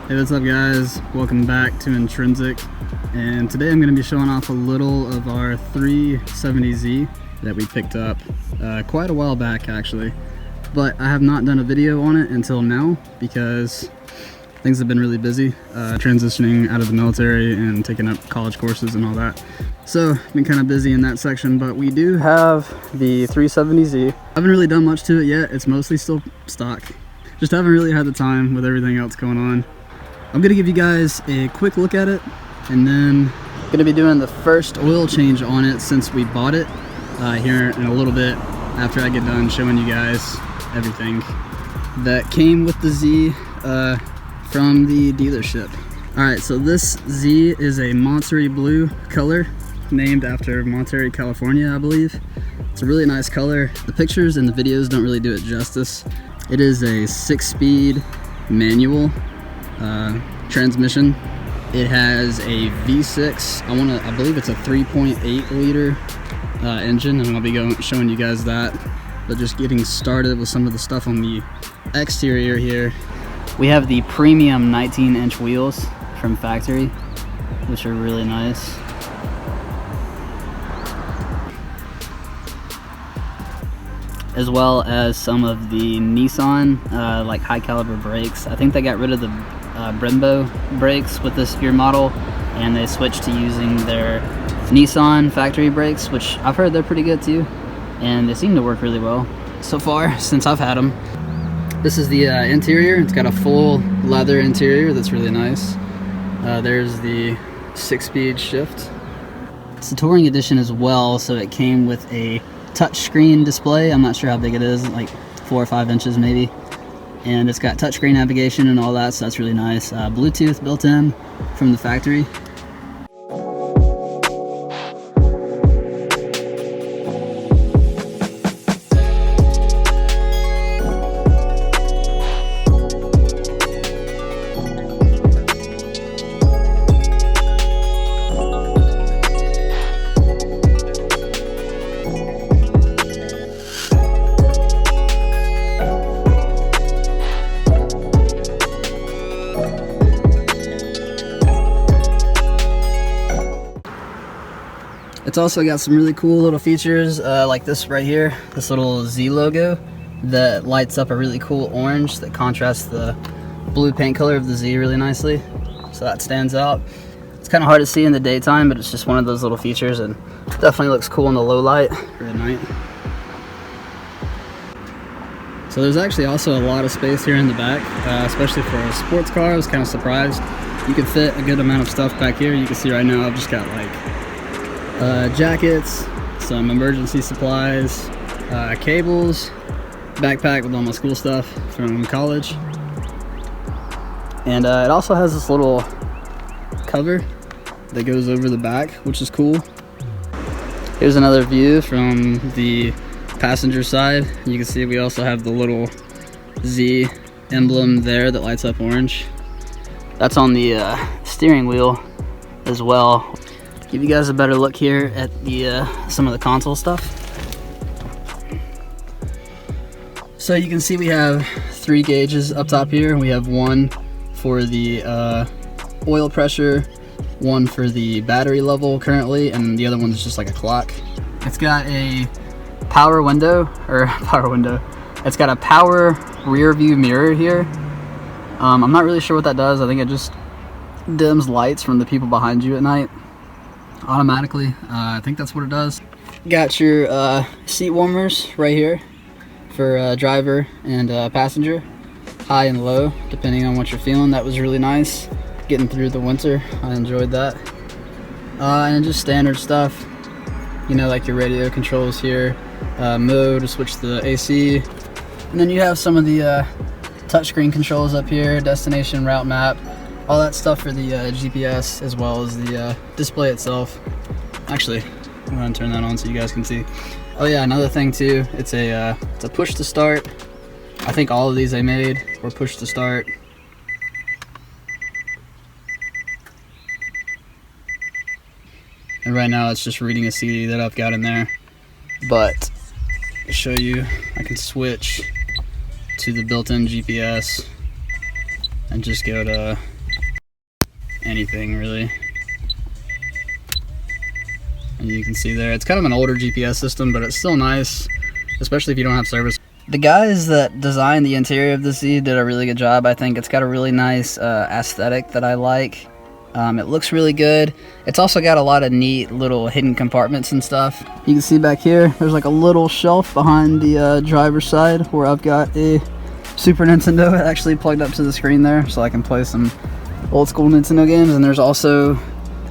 Hey, what's up guys? Welcome back to Intrinsic, and today I'm going to be showing off a little of our 370z that we picked up quite a while back actually, but I have not done a video on it until now because things have been really busy, transitioning out of the military and taking up college courses and all that. So I've been kind of busy in that section, but we do have the 370z. I haven't really done much to it yet. It's mostly still stock. Just haven't really had the time with everything else going on. I'm gonna give you guys a quick look at it, and then I'm gonna be doing the first oil change on it since we bought it here in a little bit after I get done showing you guys everything that came with the Z from the dealership. Alright, so this Z is a Monterey blue color, named after Monterey, California, I believe. It's a really nice color. The pictures and the videos don't really do it justice. It is a 6-speed manual transmission. It has a V6. I believe it's a 3.8 liter engine, and I'll be showing you guys that. But just getting started with some of the stuff on the exterior here. We have the premium 19-inch wheels from factory, which are really nice. As well as some of the Nissan like high caliber brakes. I think they got rid of the Brembo brakes with this year model, and they switched to using their Nissan factory brakes, which I've heard they're pretty good too, and they seem to work really well so far since I've had them. This is the interior. It's got a full leather interior that's really nice. There's the 6-speed shift. It's a touring edition as well, so it came with a touchscreen display. I'm not sure how big it is, like 4 or 5 inches maybe, and it's got touchscreen navigation and all that, so that's really nice. Bluetooth built in from the factory. It's also got some really cool little features like this right here, this little Z logo that lights up a really cool orange that contrasts the blue paint color of the Z really nicely. So that stands out. It's kind of hard to see in the daytime, but it's just one of those little features, and definitely looks cool in the low light or at night. So there's actually also a lot of space here in the back, especially for a sports car. I was kind of surprised. You can fit a good amount of stuff back here. You can see right now I've just got like jackets, some emergency supplies, cables, backpack with all my school stuff from college, and it also has this little cover that goes over the back, which is cool. Here's another view from the passenger side. You can see we also have the little Z emblem there that lights up orange. That's on the steering wheel as well. Give you guys a better look here at the some of the console stuff. So you can see we have 3 gauges up top here. We have one for the oil pressure, one for the battery level currently, and the other one's just like a clock. It's got a power window, it's got a power rear view mirror here. I'm not really sure what that does. I think it just dims lights from the people behind you at night automatically. I think that's what it does. Got your seat warmers right here for driver and passenger, high and low depending on what you're feeling. That was really nice getting through the winter. I enjoyed that. And just standard stuff, you know, like your radio controls here, mode to switch the AC, and then you have some of the touchscreen controls up here, destination, route map, all that stuff for the GPS, as well as the display itself. Actually, I'm going to turn that on so you guys can see. Oh yeah, another thing too, it's a push to start. I think all of these I made were push to start. And right now it's just reading a CD that I've got in there. But to show you, I can switch to the built-in GPS and just go to anything really. And you can see there, it's kind of an older GPS system, but it's still nice, especially if you don't have service. The guys that designed the interior of the Z did a really good job. I think it's got a really nice aesthetic that I like. It looks really good. It's also got a lot of neat little hidden compartments and stuff. You can see back here, there's like a little shelf behind the driver's side where I've got a Super Nintendo actually plugged up to the screen there, so I can play some old school Nintendo games. And there's also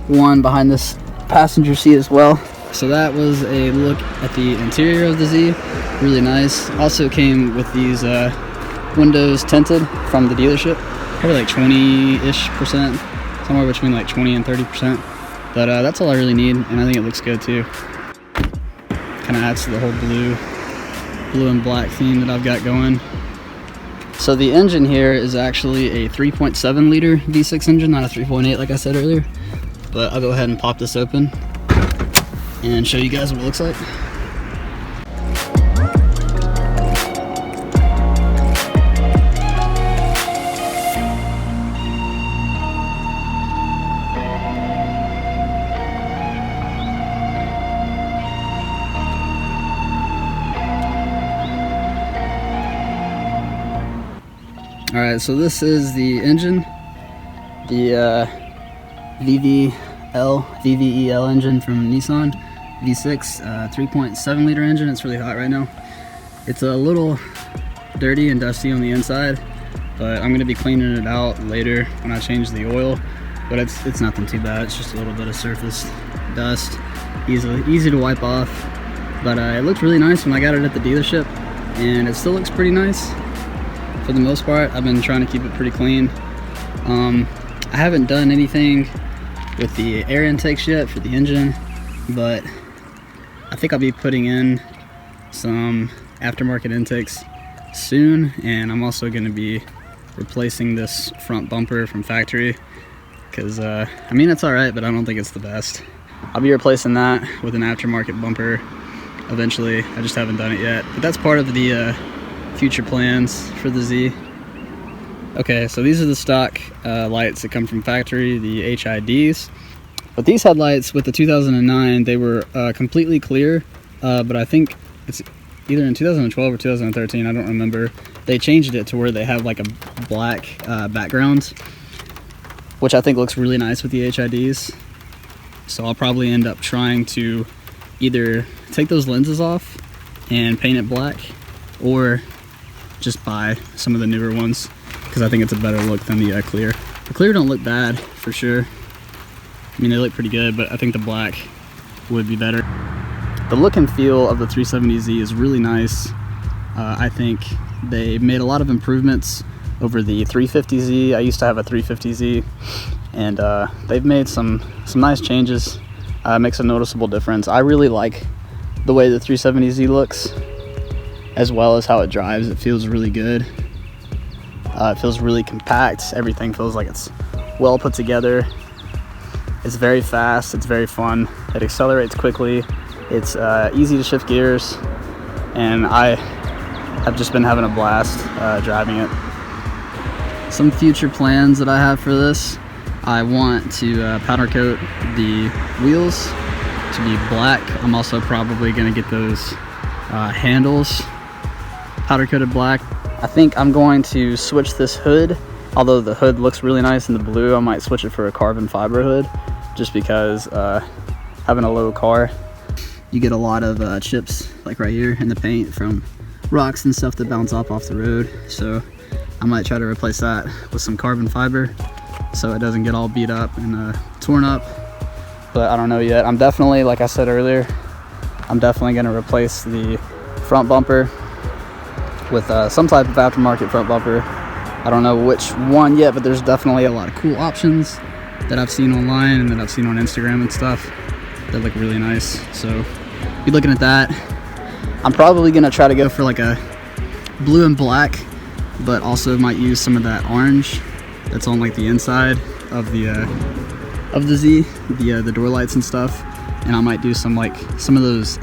one behind this passenger seat as well. So that was a look at the interior of the Z. Really nice. Also came with these windows tinted from the dealership. Probably like 20-ish%. Somewhere between like 20 and 30%. But that's all I really need, and I think it looks good too. Kind of adds to the whole blue and black theme that I've got going. So the engine here is actually a 3.7 liter V6 engine, not a 3.8 like I said earlier. But I'll go ahead and pop this open and show you guys what it looks like. Alright, so this is the engine, the VVEL engine from Nissan, V6, 3.7 liter engine. It's really hot right now. It's a little dirty and dusty on the inside, but I'm going to be cleaning it out later when I change the oil. But it's nothing too bad. It's just a little bit of surface dust, easy to wipe off. But it looked really nice when I got it at the dealership, and it still looks pretty nice. For the most part, I've been trying to keep it pretty clean. I haven't done anything with the air intakes yet for the engine, but I think I'll be putting in some aftermarket intakes soon, and I'm also going to be replacing this front bumper from factory because I mean, it's alright, but I don't think it's the best. I'll be replacing that with an aftermarket bumper eventually. I just haven't done it yet, but that's part of the future plans for the Z. Okay, so these are the stock lights that come from factory, the HIDs. But these headlights with the 2009, they were completely clear, but I think it's either in 2012 or 2013, I don't remember. They changed it to where they have like a black background, which I think looks really nice with the HIDs. So I'll probably end up trying to either take those lenses off and paint it black, or just buy some of the newer ones because I think it's a better look than the clear. The clear don't look bad for sure. I mean, they look pretty good, but I think the black would be better. The look and feel of the 370Z is really nice. I think they made a lot of improvements over the 350Z. I used to have a 350Z, and they've made some nice changes. Makes a noticeable difference. I really like the way the 370Z looks, as well as how it drives. It feels really good. It feels really compact. Everything feels like it's well put together. It's very fast, it's very fun. It accelerates quickly. It's easy to shift gears, and I have just been having a blast driving it. Some future plans that I have for this: I want to powder coat the wheels to be black. I'm also probably gonna get those handles powder coated black. I think I'm going to switch this hood. Although the hood looks really nice in the blue, I might switch it for a carbon fiber hood, just because having a low car, you get a lot of chips like right here in the paint from rocks and stuff that bounce off the road. So I might try to replace that with some carbon fiber so it doesn't get all beat up and torn up. But I don't know yet. I'm definitely, like I said earlier, I'm definitely going to replace the front bumper with some type of aftermarket front bumper. I don't know which one yet, but there's definitely a lot of cool options that I've seen online and that I've seen on Instagram and stuff that look really nice. So be looking at that. I'm probably gonna try to go for like a blue and black, but also might use some of that orange that's on like the inside of the Z, the door lights and stuff. And I might do some of those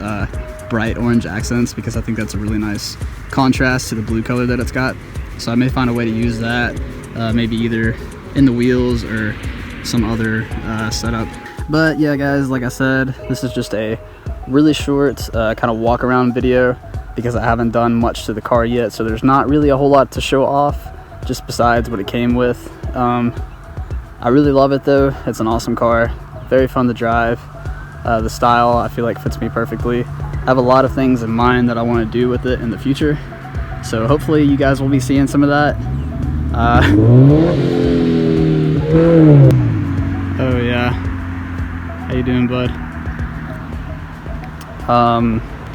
bright orange accents, because I think that's a really nice contrast to the blue color that it's got. So I may find a way to use that, maybe either in the wheels or some other setup. But yeah guys, like I said, this is just a really short kind of walk around video because I haven't done much to the car yet, so there's not really a whole lot to show off just besides what it came with. I really love it though. It's an awesome car, very fun to drive. The style I feel like fits me perfectly. I have a lot of things in mind that I want to do with it in the future, so hopefully you guys will be seeing some of that. Oh yeah, how you doing, bud?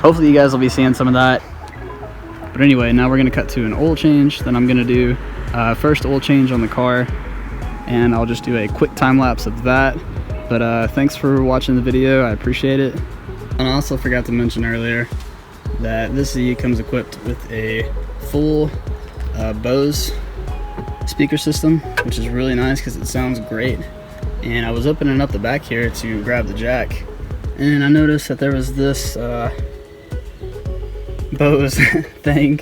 Hopefully you guys will be seeing some of that. But anyway, now we're gonna cut to an oil change. Then I'm gonna do first oil change on the car, and I'll just do a quick time lapse of that. But thanks for watching the video, I appreciate it. And I also forgot to mention earlier that this Z comes equipped with a full Bose speaker system, which is really nice because it sounds great. And I was opening up the back here to grab the jack, and I noticed that there was this Bose thing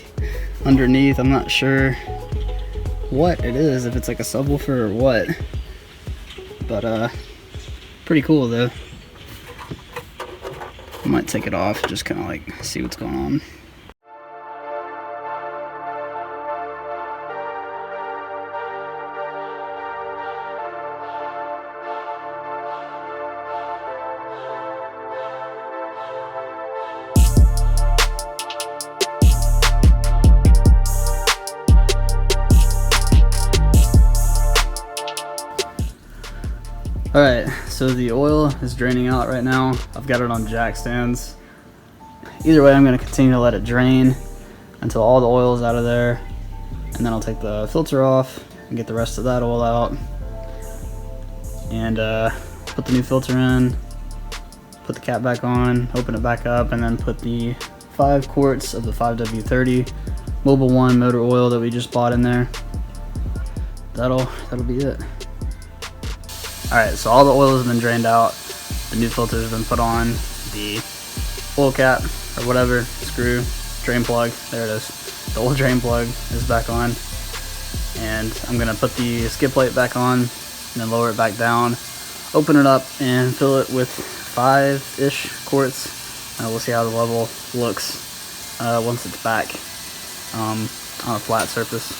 underneath. I'm not sure what it is, if it's like a subwoofer or what, but pretty cool though. I might take it off, just kind of like see what's going on. Alright, so the oil is draining out right now. I've got it on jack stands. Either way, I'm going to continue to let it drain until all the oil is out of there. And then I'll take the filter off and get the rest of that oil out. And put the new filter in, put the cap back on, open it back up, and then put the 5 quarts of the 5W30 Mobil 1 motor oil that we just bought in there. That'll be it. Alright, so all the oil has been drained out, the new filter has been put on, the oil cap, or whatever, screw, drain plug, there it is. The old drain plug is back on, and I'm going to put the skid plate back on, and then lower it back down, open it up, and fill it with 5-ish quarts. We'll see how the level looks once it's back on a flat surface.